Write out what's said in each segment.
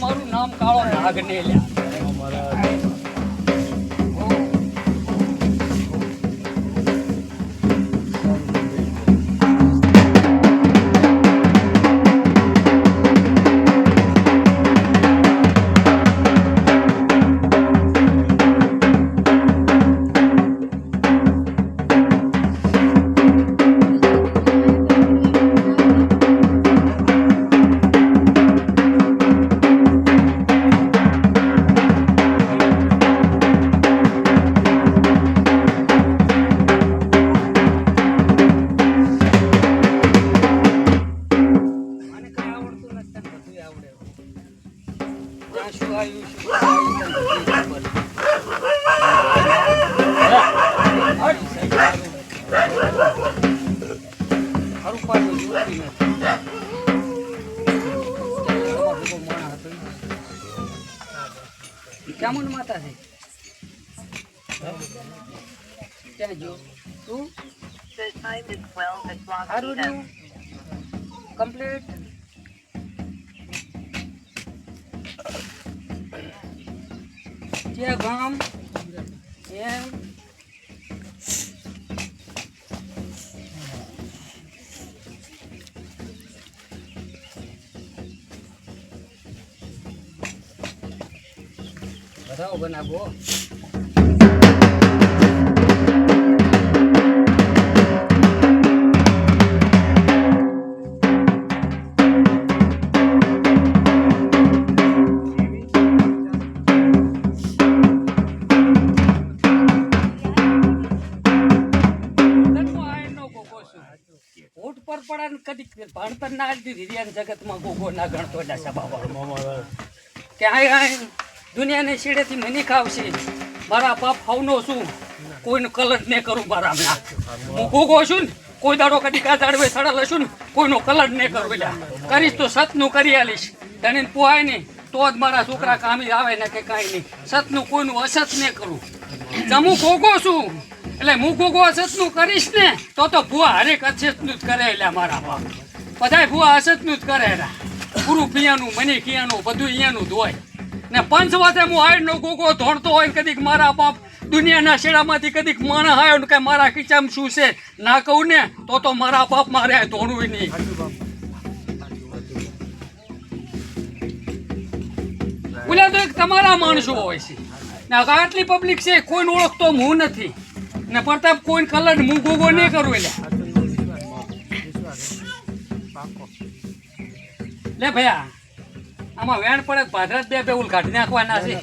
મારું નામ કાળો નાગ ને લ્યા કેમન માતા છે ક્યાં જો તું સારું રહ્યું કમ્પ્લીટ જે ગામ એમ બધાઓ બનાવો કદી ભણતર ના જગતમાં ગોગો ના ગણતો ક્યાંય દુનિયાને છેડેથી મને ખાવશે મારા બાપ ફાવનો છું કોઈનો કલર નહીં કરું મારા હું ગોગો છું ને કોઈ દાડો કદી કાચાડવે સડલ હશું ને કોઈનો કલર નહીં કરું એટલે કરીશ તો સતનું કરી આલીશ તને પોહાય નહીં તો જ મારા છોકરા કામી આવે ને કે કાંઈ નહીં સતનું કોઈનું અસત નહીં કરું હું ગોગો છું એટલે હું ગોગો અસતનું કરીશ ને તો ભૂવા હરેક અસતનું જ કરે એટલે મારા બાપ બધા ભૂવા અસતનું જ કરે પૂરું પિયાનું મને કિયાનું બધું અહીંયાનું જ હોય ને પંચ વાતે હું હાડનો ગોગો ધોણતો હોય ને કદીક મારા બાપ દુનિયાના શેડામાંથી કદીક માણસ આવ્યો ને કે મારા ખીચામાં શું છે ના કહું ને તો મારા બાપ મારે ધોણવું નહીં બોલ્યા તો એક તમારા માણસો હોય છે ને આટલી પબ્લિક છે કોઈને ઓળખતો હું નથી ને પ્રતાપ કોઈ કલર હું ગોગો નહીં કરું એટલે લે ભૈયા આમાં વેણ પડે ભાદરત બે ઉલ કાઢી નાખવાના છે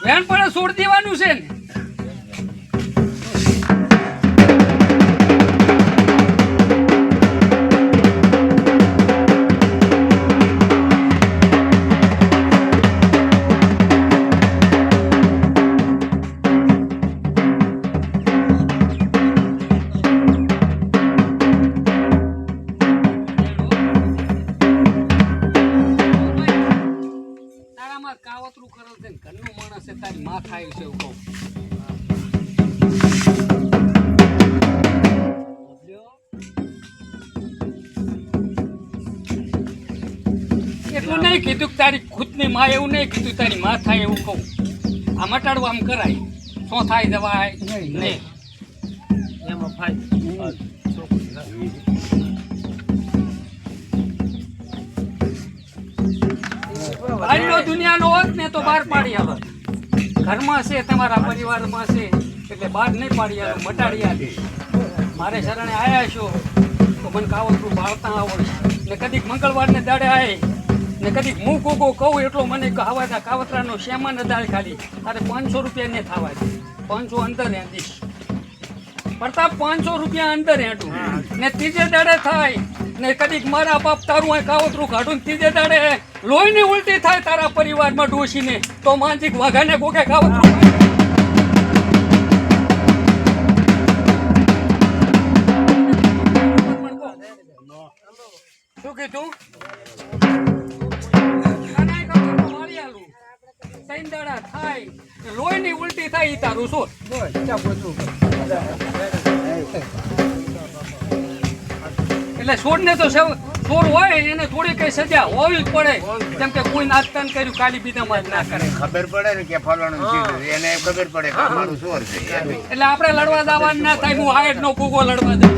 વેણ પડે છોડ દેવાનું છે ને કાવતરું કરેલ છે ઘરનું માણસ છે તારી માં થાય છે એવું કહું એટલું નહીં કીધું તારી ખુદની માં એવું નહીં કીધું તારી માં થાય એવું કહું આ મટાડવું આમ કરાય શું થાય દવાય નહીં એમાં ફાયદો દુનિયાનો હોત ને તો બહાર પાડી આવો ઘરમાં છે તમારા પરિવારમાં છે એટલે બહાર નહીં પાડી આવો મટાડી આપી મારે શરણે આવ્યા છો તો મને કાવતરું બાળતા આવડશે ને કદીક મંગળવારને દાડે આવે ને કદીક હું ગોગો કહું એટલો મને કહાવા કાવતરાનો શ્યામાન દાળ ખાલી તારે 500 રૂપિયા ને થવા દે 500 અંદર હેંદીશ પ્રતાપ 500 રૂપિયા અંદર હેઠું ને ત્રીજે દાડે થાય ને કદીક મારા બાપ તારું અહીં કાવતરું કાઢું ત્રીજે દાડે લોહીની ઉલટી થાય તારા પરિવારમાં ડોશીને તો માનસિક વાઘાને ગોગે કાવતરું શું કીધું થાય લોહીની ઉલટી થાય તારું શું એટલે છોડને તો છોડ હોય એને થોડી કઈ સજા હોવી જ પડે, જેમ કે કોઈ નાસ્તા કર્યું કાલી બીજામાં જ ના કરે. ખબર પડે ને કે ફલાણું છે, એને ખબર પડે કે મારું ચોર છે. એટલે આપણે લડવા જવાનું ના થાય. હું હાઈટ નો ભૂગો લડવા દઉં.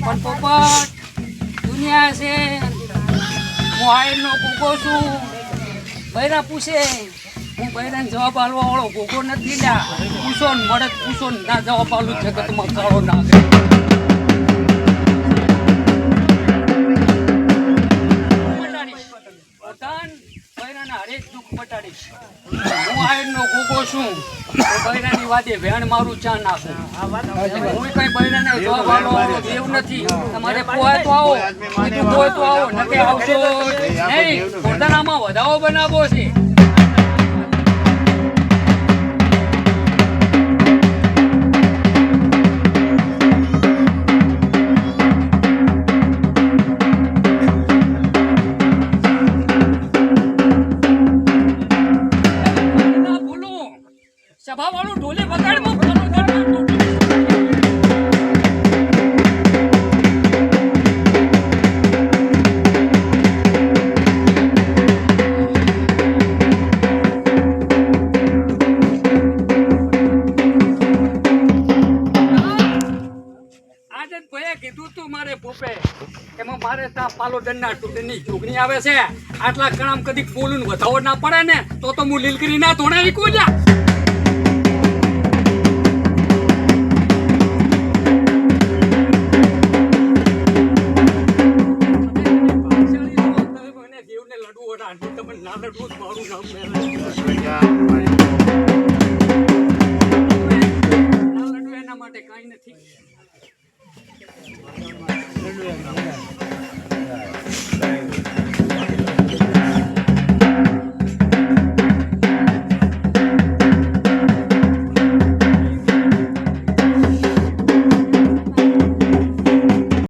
પણ પોપટ દુનિયા છે, હું હાઈડ નો ભૂગો છું. બૈરા પૂછે, હું બૈરાને જવાબ આલવા વાળો ભૂગો નથી લ્યા. પૂછો ને મળે પૂછો ને ના જવાબ આલું જગતમાં કાળો ના કરે. હરેક દુઃખ મટાડીશ. હું હાઈડ નો ભૂગો છું. બૈરાની વાદે વેણ મારું ચા નાખું. હું કઈ બૈરાને જવાબ આલવાનો દેવ નથી. તમારે પોહાય તો આવો, કીધું હોય તો આવો, નકે આવશો નહીં. પોતાનામાં વધાવો બનાવવો છે. સભા વાળું ઢોલે વગાડમાં આજે ભયા કીધું તું મારે ભૂપે એમાં મારે ત્યાં પાલોડનના ટૂંકની જોગણી આવે છે. આટલા કણામ કદી બોલું વધાવો ના પડે ને તો હું લીલગીરી ના ધોણે વીકું જા. એના માટે કઈ નથી.